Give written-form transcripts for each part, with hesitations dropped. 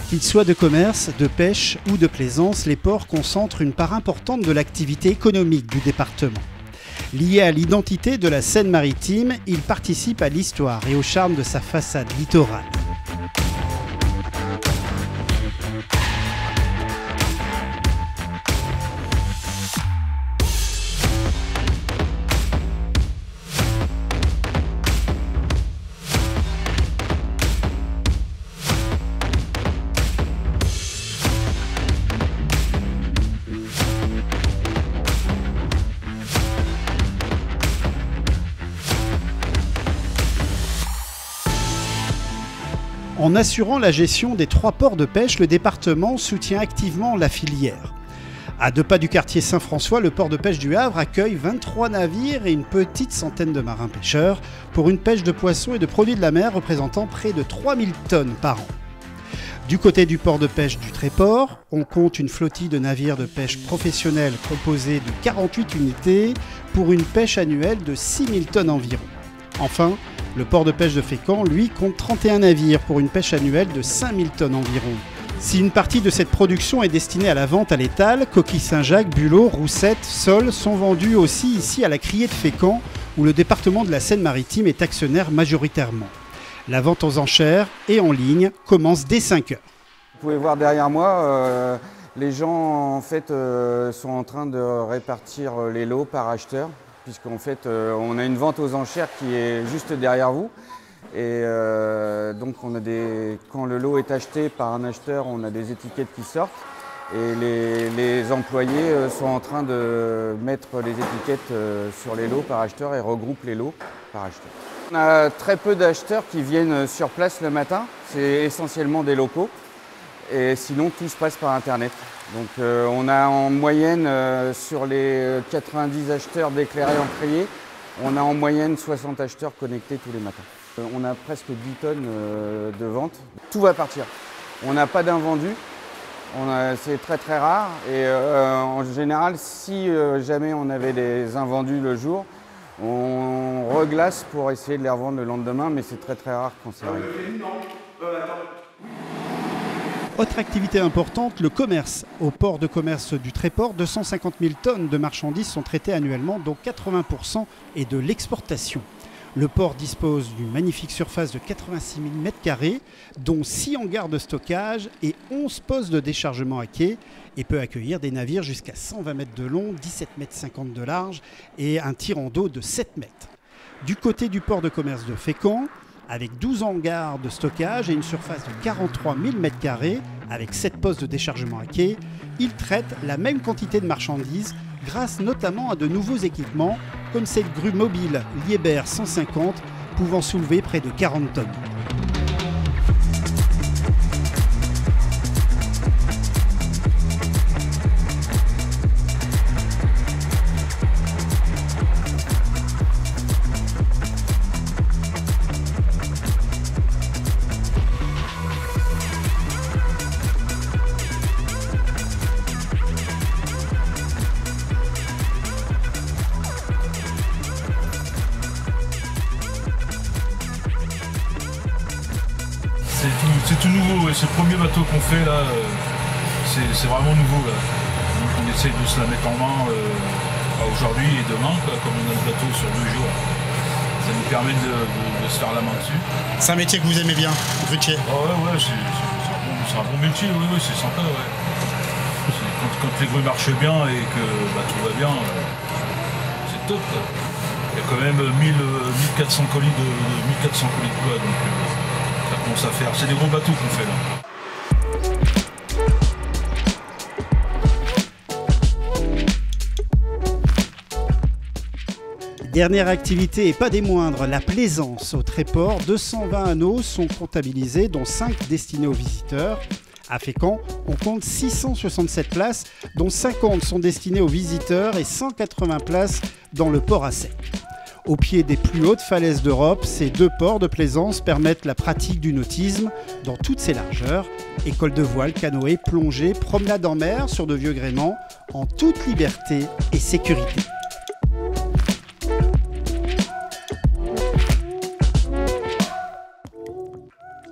Qu'ils soient de commerce, de pêche ou de plaisance, les ports concentrent une part importante de l'activité économique du département. Liés à l'identité de la Seine-Maritime, ils participent à l'histoire et au charme de sa façade littorale. En assurant la gestion des 3 ports de pêche, le département soutient activement la filière. À 2 pas du quartier Saint-François, le port de pêche du Havre accueille 23 navires et une petite centaine de marins pêcheurs pour une pêche de poissons et de produits de la mer représentant près de 3000 tonnes par an. Du côté du port de pêche du Tréport, on compte une flottille de navires de pêche professionnels composée de 48 unités pour une pêche annuelle de 6000 tonnes environ. Enfin, le port de pêche de Fécamp, lui, compte 31 navires pour une pêche annuelle de 5000 tonnes environ. Si une partie de cette production est destinée à la vente à l'étal, coquilles Saint-Jacques, bulots, roussettes, sols sont vendus aussi ici à la Criée de Fécamp, où le département de la Seine-Maritime est actionnaire majoritairement. La vente aux enchères et en ligne commence dès 5 heures. Vous pouvez voir derrière moi, les gens en fait, sont en train de répartir les lots par acheteur. Puisqu'en fait, on a une vente aux enchères qui est juste derrière vous. Et donc, quand le lot est acheté par un acheteur, on a des étiquettes qui sortent. Et les employés sont en train de mettre les étiquettes sur les lots par acheteur et regroupent les lots par acheteur. On a très peu d'acheteurs qui viennent sur place le matin. C'est essentiellement des locaux. Et sinon, tout se passe par Internet. Donc on a en moyenne, sur les 90 acheteurs déclarés encriers, on a en moyenne 60 acheteurs connectés tous les matins. On a presque 10 tonnes de vente. Tout va partir. On n'a pas d'invendus. C'est très très rare. Et en général, si jamais on avait des invendus le jour, on reglace pour essayer de les revendre le lendemain, mais c'est très très rare quand ça arrive. Autre activité importante, le commerce. Au port de commerce du Tréport, 250 000 tonnes de marchandises sont traitées annuellement, dont 80% est de l'exportation. Le port dispose d'une magnifique surface de 86 000 m², dont 6 hangars de stockage et 11 postes de déchargement à quai, et peut accueillir des navires jusqu'à 120 mètres de long, 17,50 m de large et un tirant d'eau de 7 mètres. Du côté du port de commerce de Fécamp, avec 12 hangars de stockage et une surface de 43 000 m², avec 7 postes de déchargement à quai, il traite la même quantité de marchandises grâce notamment à de nouveaux équipements comme cette grue mobile Liebherr 150 pouvant soulever près de 40 tonnes. C'est tout nouveau, c'est le premier bateau qu'on fait là, c'est vraiment nouveau là. Donc on essaye de se la mettre en main aujourd'hui et demain, comme on a le bateau sur 2 jours. Ça nous permet de se faire la main dessus. C'est un métier que vous aimez bien, grutier? Ouais, c'est un bon métier, oui, c'est sympa. Ouais. Quand les grues marchent bien et que tout va bien, c'est top. Quoi. Il y a quand même 1400 colis de poids, donc ça commence à faire. C'est des gros bateaux qu'on fait là. Dernière activité et pas des moindres, la plaisance. Au Tréport, 220 anneaux sont comptabilisés, dont 5 destinés aux visiteurs. À Fécamp, on compte 667 places, dont 50 sont destinées aux visiteurs et 180 places dans le port à sec. Au pied des plus hautes falaises d'Europe, ces 2 ports de plaisance permettent la pratique du nautisme dans toutes ses largeurs. École de voile, canoë, plongée, promenade en mer sur de vieux gréements, en toute liberté et sécurité.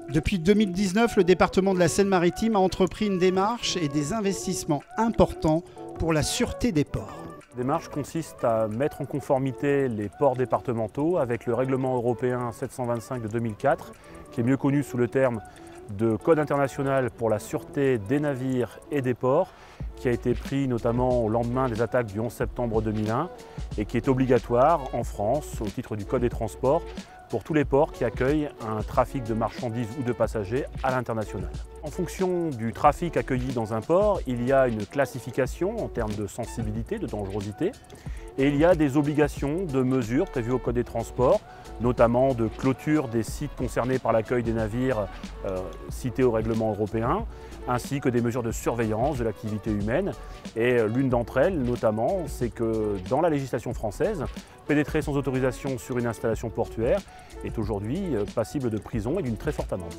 Depuis 2019, le département de la Seine-Maritime a entrepris une démarche et des investissements importants pour la sûreté des ports. La démarche consiste à mettre en conformité les ports départementaux avec le règlement européen 725 de 2004, qui est mieux connu sous le terme de Code international pour la sûreté des navires et des ports, qui a été pris notamment au lendemain des attaques du 11 septembre 2001 et qui est obligatoire en France au titre du Code des transports pour tous les ports qui accueillent un trafic de marchandises ou de passagers à l'international. En fonction du trafic accueilli dans un port, il y a une classification en termes de sensibilité, de dangerosité, et il y a des obligations de mesures prévues au Code des transports, notamment de clôture des sites concernés par l'accueil des navires cités au règlement européen, ainsi que des mesures de surveillance de l'activité humaine. Et l'une d'entre elles, notamment, c'est que dans la législation française, pénétrer sans autorisation sur une installation portuaire est aujourd'hui passible de prison et d'une très forte amende.